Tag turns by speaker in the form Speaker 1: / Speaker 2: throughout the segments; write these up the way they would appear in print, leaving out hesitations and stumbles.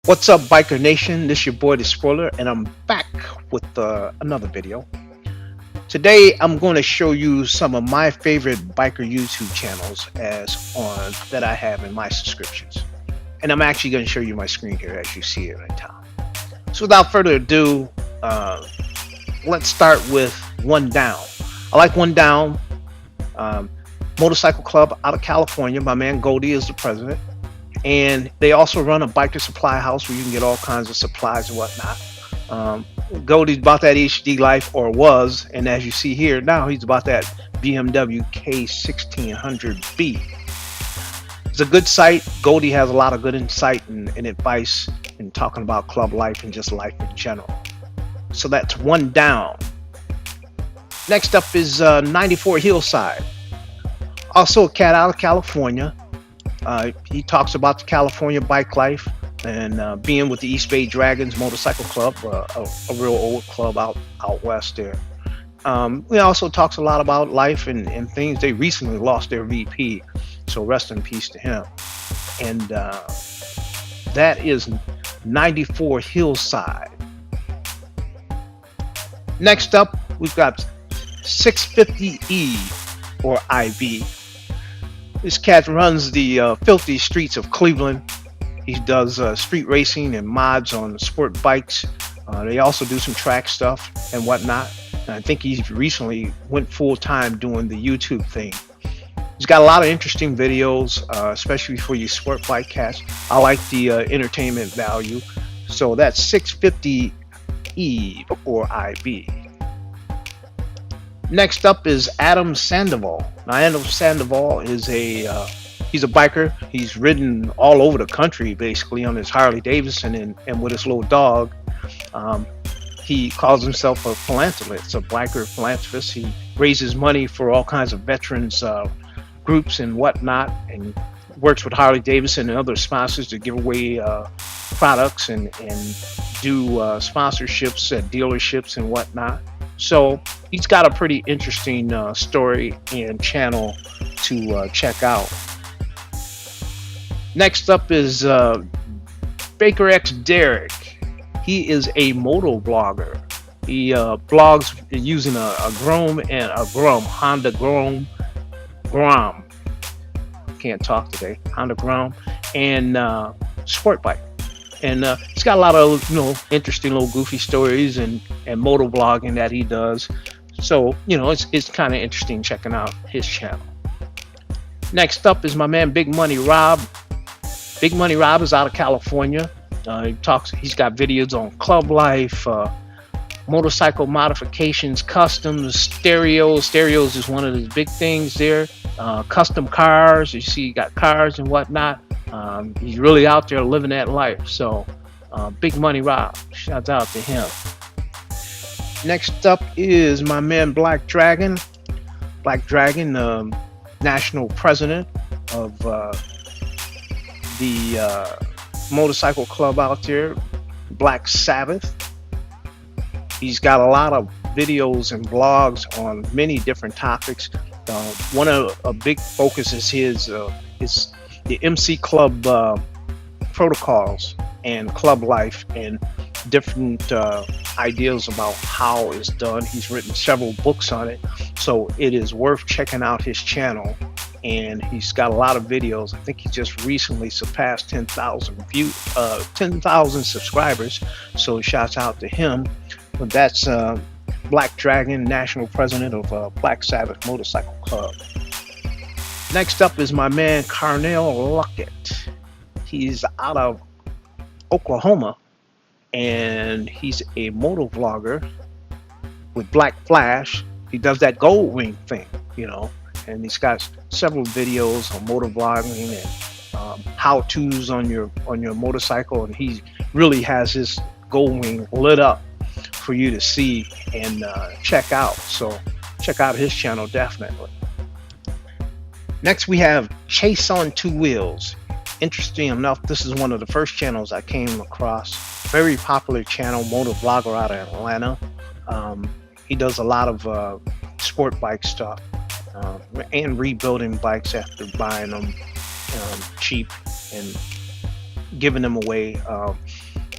Speaker 1: What's up, Biker Nation? This your boy, the Spoiler, and I'm back with another video. Today, I'm going to show you some of my favorite biker YouTube channels as on that I have in my subscriptions, and I'm actually going to show you my screen here as you see it right now. So, without further ado, let's start with One Down. I like One Down Motorcycle Club out of California. My man Goldie is the president. And they also run a biker supply house where you can get all kinds of supplies and whatnot. Goldie's about that HD life, or was, and as you see here now, he's about that BMW K1600B. It's a good site. Goldie has a lot of good insight and advice in talking about club life and just life in general. So that's One Down. Next up is 94 Hillside, also a cat out of California. He talks about the California bike life and being with the East Bay Dragons Motorcycle Club, a real old club out west there. He also talks a lot about life and things. They recently lost their VP, so rest in peace to him. And that is 94 Hillside. Next up, we've got 650E or IB. This cat runs the filthy streets of Cleveland. He does street racing and mods on sport bikes. They also do some track stuff and whatnot. And I think he recently went full-time doing the YouTube thing. He's got a lot of interesting videos, especially for you sport bike cats. I like the entertainment value. So that's 650E or IB. Next up is Adam Sandoval. Now, Adam Sandoval is he's a biker. He's ridden all over the country basically on his Harley Davidson and with his little dog. He calls himself a philanthropist, a biker philanthropist. He raises money for all kinds of veterans groups and whatnot, and works with Harley Davidson and other sponsors to give away products and do sponsorships at dealerships and whatnot. So he's got a pretty interesting story and channel to check out. Next up is Baker X Derek. He is a moto blogger. He blogs using a Grom and a Grom, Honda Grom, can't talk today, Honda Grom, and sport bike. And he's got a lot of interesting little goofy stories and moto blogging that he does. So it's kind of interesting checking out his channel. Next up is my man Big Money Rob. Big Money Rob is out of California. He's got videos on club life, motorcycle modifications, customs, stereos. Stereos is one of the big things there. Custom cars. You see, he got cars and whatnot. He's really out there living that life. So Big Money Rob, shout out to him. Next up is my man Black Dragon. Black Dragon, national president of the motorcycle club out there, Black Sabbath. He's got a lot of videos and blogs on many different topics. One of a big focus is his is the MC Club protocols and club life and different ideas about how it's done. He's written several books on it, so it is worth checking out his channel. And he's got a lot of videos. I think he just recently surpassed 10,000 subscribers. So shouts out to him. But that's Black Dragon, national president of Black Sabbath Motorcycle Club. Next up is my man Carnell Luckett. He's out of Oklahoma, and he's a moto vlogger with Black Flash. He does that gold wing thing, and he's got several videos on motor vlogging and how-tos on your motorcycle, and he really has his gold wing lit up for you to see and check out. So check out his channel definitely. Next we have Chase on Two Wheels. Interesting enough, this is one of the first channels I came across. Very popular channel, motor vlogger out of Atlanta. He does a lot of sport bike stuff and rebuilding bikes after buying them cheap and giving them away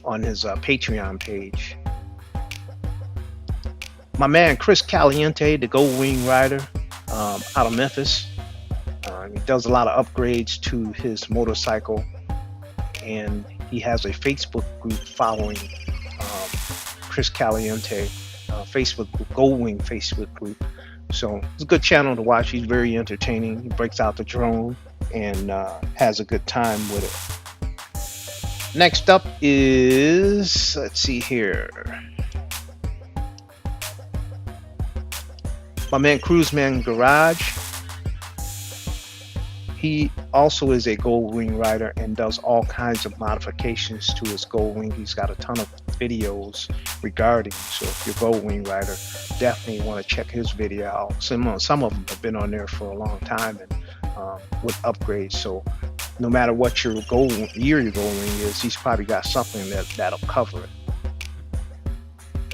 Speaker 1: on his Patreon page. My man Chris Caliente, the Gold Wing Rider, out of Memphis. He does a lot of upgrades to his motorcycle, and he has a Facebook group following Chris Caliente, Facebook Gold Wing Facebook group. So it's a good channel to watch. He's very entertaining. He breaks out the drone and has a good time with it. Next up is, let's see here, my man Cruiseman Garage. He also is a Gold Wing rider and does all kinds of modifications to his Gold Wing. He's got a ton of videos regarding. So if you're a Gold Wing rider, definitely want to check his video out. Some of them have been on there for a long time and with upgrades. So no matter what your year your Gold Wing is, he's probably got something that'll cover it.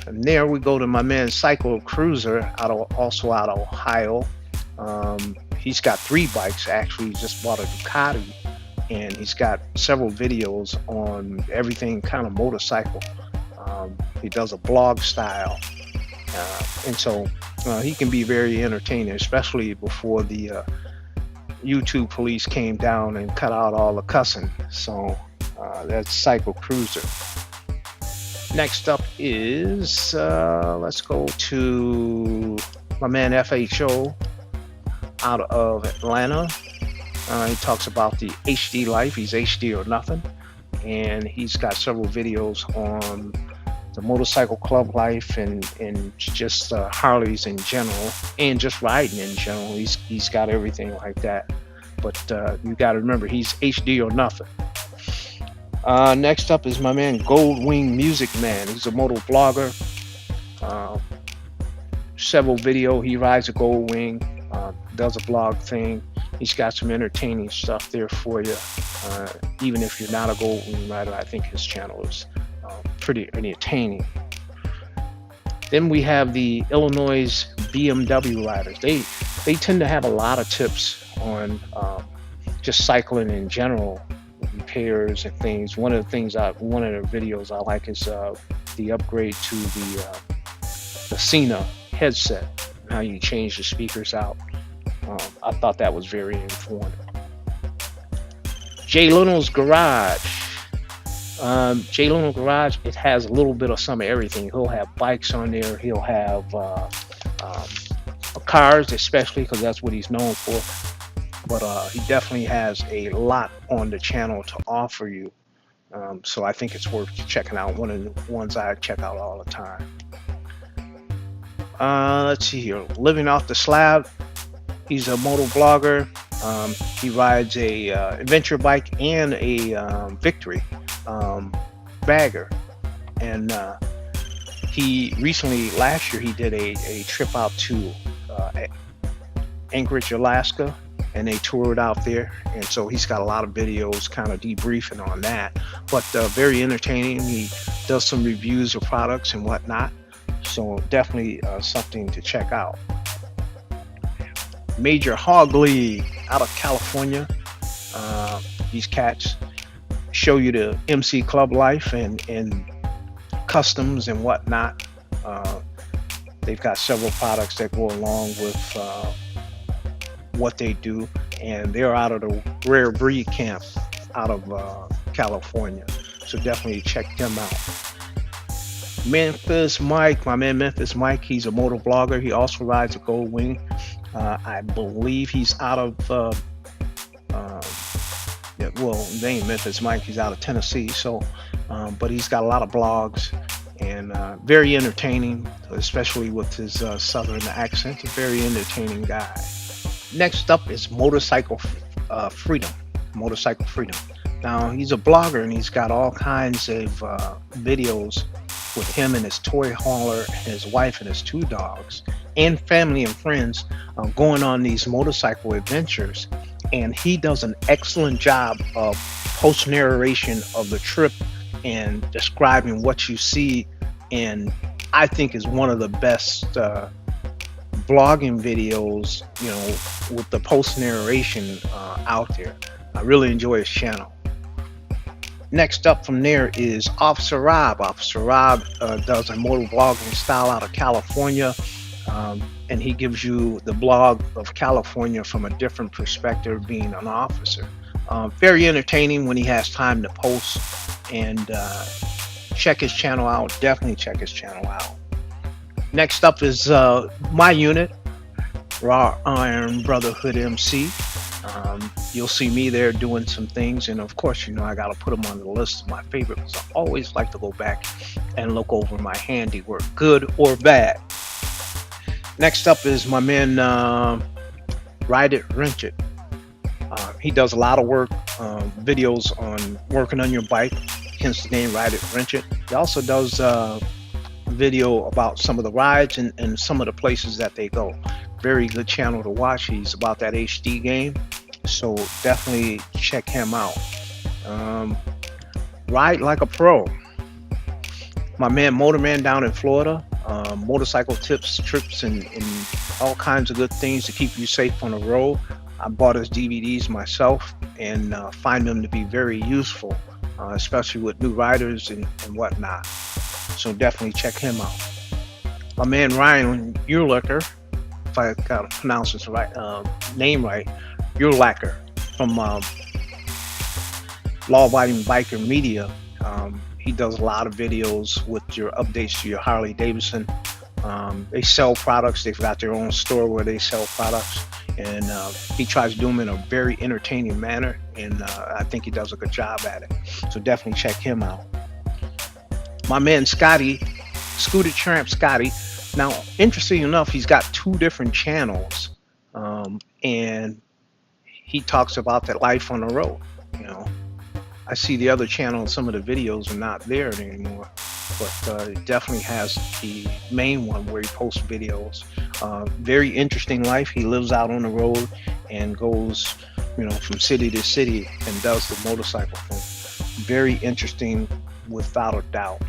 Speaker 1: And there we go to my man Cycle Cruiser, also out of Ohio. He's got 3 bikes actually. He just bought a Ducati, and he's got several videos on everything kind of motorcycle. He does a blog style, and so he can be very entertaining, especially before the YouTube police came down and cut out all the cussing. So that's Cycle Cruiser. Next up is let's go to my man FHO out of Atlanta. He talks about the HD life. He's HD or nothing, and he's got several videos on the motorcycle club life and just Harleys in general and just riding in general. He's got everything like that, but you got to remember, he's HD or nothing. Next up is my man Gold Wing Music Man. He's a moto blogger. Several video. He rides a Gold Wing, does a blog thing. He's got some entertaining stuff there for you. Even if you're not a Gold Wing rider, I think his channel is pretty entertaining. Then we have the Illinois BMW riders. They tend to have a lot of tips on just cycling in general, repairs and things. One of the videos I like is the upgrade to the Cena headset, how you change the speakers out. I thought that was very informative. Jay Leno's Garage. Jay Leno Garage, it has a little bit of some of everything. He'll have bikes on there. He'll have cars, especially because that's what he's known for. But he definitely has a lot on the channel to offer you. So I think it's worth checking out. One of the ones I check out all the time. Let's see here. Living Off the Slab. He's a moto blogger. He rides a adventure bike and a Victory bagger. And he recently, last year, he did a trip out to Anchorage, Alaska, and they toured out there. And so he's got a lot of videos kind of debriefing on that. But very entertaining. He does some reviews of products and whatnot. So definitely something to check out. Major Hog League out of California. These cats show you the MC club life and customs and whatnot. They've got several products that go along with what they do, and they're out of the Rare Breed camp out of California. So definitely check them out. Memphis Mike, my man Memphis Mike, he's a motor blogger. He also rides a Gold Wing. I believe he's out of they ain't Memphis Mike, he's out of Tennessee. So but he's got a lot of blogs and very entertaining, especially with his southern accent. A very entertaining guy. Next up is Motorcycle Freedom. Now he's a blogger and he's got all kinds of videos with him and his toy hauler, his wife and his 2 dogs, and family and friends going on these motorcycle adventures. And he does an excellent job of post narration of the trip and describing what you see, and I think is one of the best blogging videos, with the post narration out there. I really enjoy his channel. Next up from there is Officer Rob. Officer Rob does a motor vlogging style out of California, and he gives you the blog of California from a different perspective, being an officer. Very entertaining when he has time to post, and check his channel out. Definitely check his channel out. Next up is my unit, Raw Iron Brotherhood MC. You'll see me there doing some things, and of course, you know, I got to put them on the list of my favorites. I always like to go back and look over my handiwork, good or bad. Next up is my man, Ride It, Wrench It. He does a lot of work, videos on working on your bike, hence the name Ride It, Wrench It. He also does video about some of the rides and some of the places that they go. Very good channel to watch. He's about that HD game, so definitely check him out. Ride Like a Pro. My man Motorman down in Florida. Motorcycle tips, trips, and all kinds of good things to keep you safe on the road. I bought his DVDs myself and find them to be very useful, especially with new riders and whatnot. So definitely check him out. My man Ryan Urlacher, if I got to pronounce his right name right, Urlacher from Law Abiding Biker Media. He does a lot of videos with your updates to your Harley Davidson. They sell products. They've got their own store where they sell products, and he tries to do them in a very entertaining manner, and I think he does a good job at it. So definitely check him out. My man Scotty, Scooter Tramp Scotty. Now, interesting enough, he's got two different channels, and he talks about that life on the road. You know, I see the other channel, some of the videos are not there anymore, but it definitely has the main one where he posts videos. Very interesting life. He lives out on the road and goes, you know, from city to city and does the motorcycle thing. Very interesting, without a doubt.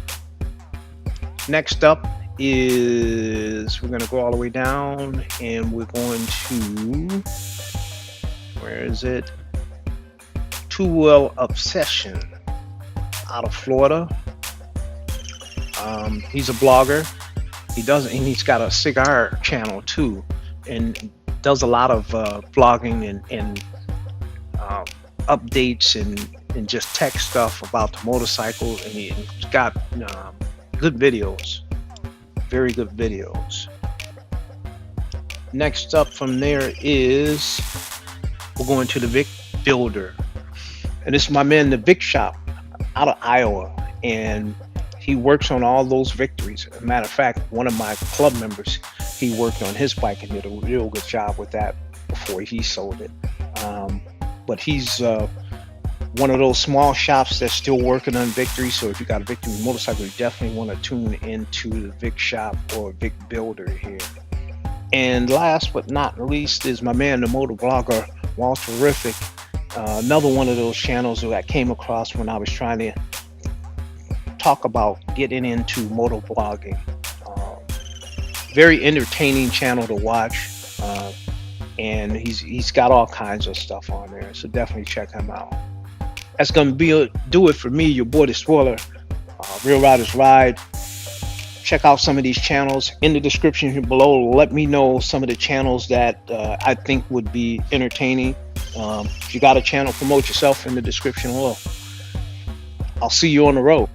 Speaker 1: Next up is, we're going to go all the way down, and we're going to, where is it? Two Wheel Obsession out of Florida. He's a blogger. And he's got a cigar channel too, and does a lot of vlogging and updates and just tech stuff about the motorcycle. And he's got good videos, very good videos. Next up from there is, we're going to the Vic Builder. And this is my man, the Vic Shop out of Iowa. And he works on all those victories. As a matter of fact, one of my club members, he worked on his bike and did a real good job with that before he sold it. But he's one of those small shops that's still working on victory. So if you got a victory motorcycle, you definitely want to tune into the Vic Shop or Vic Builder here. And last but not least is my man, the motor blogger, Walterific. Another one of those channels that I came across when I was trying to talk about getting into motor blogging. Very entertaining channel to watch, and he's got all kinds of stuff on there, so definitely check him out. That's gonna do it for me, your boy the Spoiler, Real Riders Ride. Check out some of these channels in the description here below. Let me know some of the channels that I think would be entertaining. If you got a channel, promote yourself in the description below. I'll see you on the road.